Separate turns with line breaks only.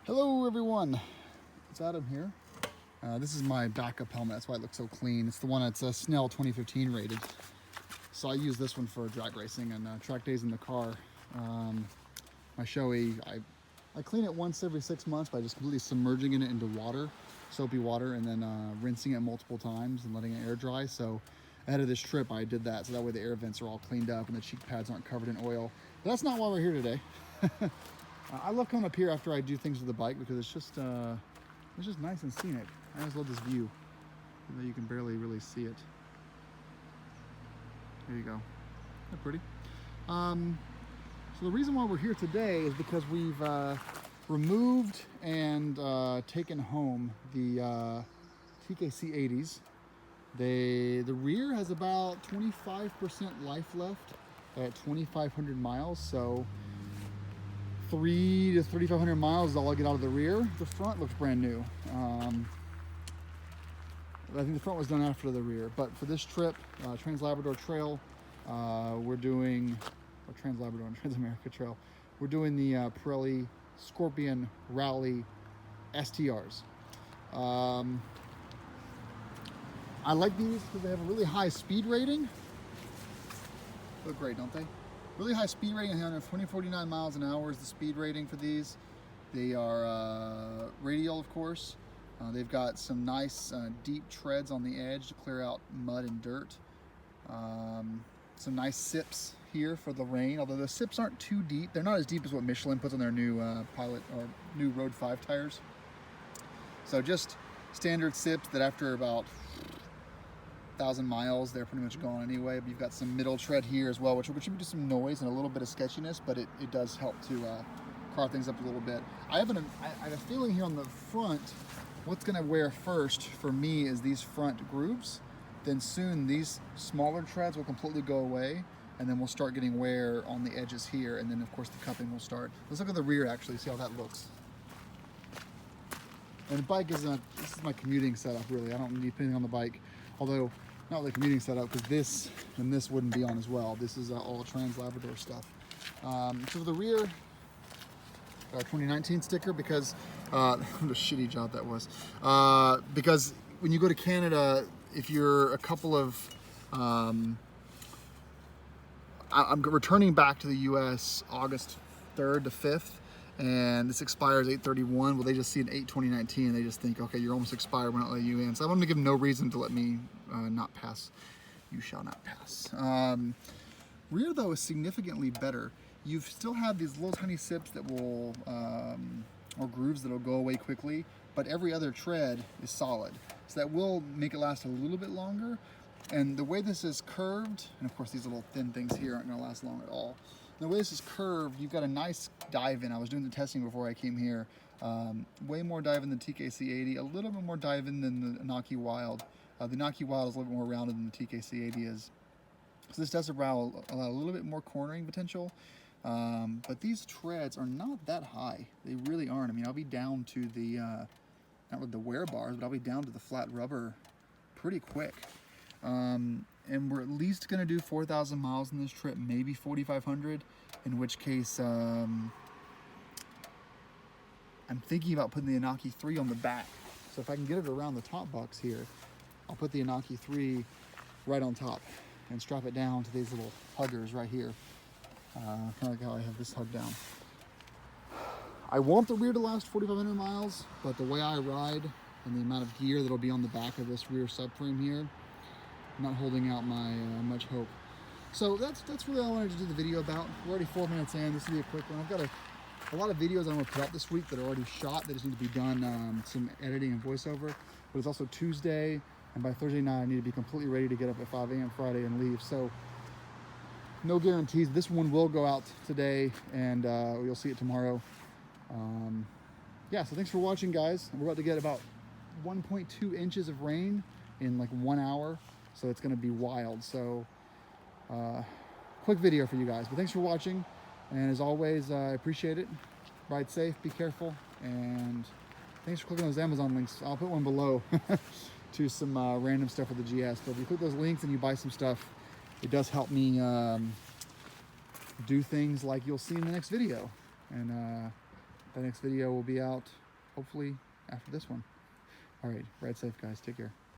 Hello everyone, it's Adam here. This is my backup helmet, that's why it looks so clean. It's the one that's Snell 2015 rated. So I use this one for drag racing and track days in the car. My Shoei, I clean it once every 6 months by just completely submerging it into water, soapy water, and then rinsing it multiple times and letting it air dry. So ahead of this trip I did that, so that way the air vents are all cleaned up and the cheek pads aren't covered in oil. But that's not why we're here today. I love coming up here after I do things with the bike because it's just nice and scenic. I always love this view, even though you can barely really see it. There you go. They're pretty. So the reason why we're here today is because we've removed and taken home the TKC 80s. The rear has about 25% life left at 2,500 miles, so 3 to 3,500 miles is all I get out of the rear. The front looks brand new. I think the front was done after the rear, but for this trip, Trans-Labrador Trail, we're doing, or Trans-Labrador and Trans-America Trail, we're doing the Pirelli Scorpion Rally STRs. I like these because they have a really high speed rating. Look great, don't they? Really high speed rating, 149 miles an hour is the speed rating for these. They are radial, of course. They've got some nice deep treads on the edge to clear out mud and dirt. Some nice sips here for the rain, although the sips aren't too deep. They're not as deep as what Michelin puts on their new Pilot or new Road 5 tires. So just standard sips that after about 1,000 miles, they're pretty much gone anyway. But you've got some middle tread here as well, which will contribute to some noise and a little bit of sketchiness, but it does help to car things up a little bit. I have a feeling here on the front, what's gonna wear first for me is these front grooves. Then soon these smaller treads will completely go away, and then we'll start getting wear on the edges here, and then of course the cupping will start. Let's look at the rear actually, see how that looks. And the bike is this is my commuting setup really. I don't need anything on the bike, although not really commuting setup because this and this wouldn't be on as well. This is all Trans-Labrador stuff. So for the rear, our 2019 sticker because what a shitty job that was. Because when you go to Canada, if you're a couple of I'm returning back to the US August 3rd to 5th, and this expires 8/31. Well, they just see an 8/2019 and they just think, okay, you're almost expired, we're not letting you in. So I wanted to give them no reason to let me not pass. You shall not pass. Rear though is significantly better. You've still have these little tiny sips that will, or grooves that'll go away quickly, but every other tread is solid. So that will make it last a little bit longer. And the way this is curved, and of course these little thin things here aren't gonna last long at all. The way this is curved, you've got a nice dive in. I was doing the testing before I came here. Way more dive in than the TKC 80, a little bit more dive in than the Anakee Wild. The Anakee Wild is a little bit more rounded than the TKC 80 is. So this does allow a little bit more cornering potential. But these treads are not that high. They really aren't. I mean, I'll be down to the, not with the wear bars, but I'll be down to the flat rubber pretty quick. And we're at least going to do 4,000 miles in this trip, maybe 4,500, in which case I'm thinking about putting the Anakee 3 on the back. So if I can get it around the top box here, I'll put the Anakee 3 right on top and strap it down to these little huggers right here. Kind of like how I have this hug down. I want the rear to last 4,500 miles, but the way I ride and the amount of gear that'll be on the back of this rear subframe here, I'm not holding out my much hope. So that's really all I wanted to do the video about. We're already 4 minutes in. This will be a quick one. I've got a lot of videos I'm going to put out this week that are already shot. They just need to be done, some editing and voiceover. But it's also Tuesday, and by Thursday night I need to be completely ready to get up at 5 a.m. Friday and leave. So no guarantees. This one will go out today, and you'll see it tomorrow. Yeah, so thanks for watching, guys. We're about to get about 1.2 inches of rain in like 1 hour. So it's going to be wild. So quick video for you guys, but thanks for watching, and as always I appreciate it. Ride safe, be careful, and thanks for clicking those Amazon links. I'll put one below to some random stuff with the GS, but if you click those links and you buy some stuff, it does help me do things like you'll see in the next video. And The next video will be out hopefully after this one. All right, ride safe, guys. Take care.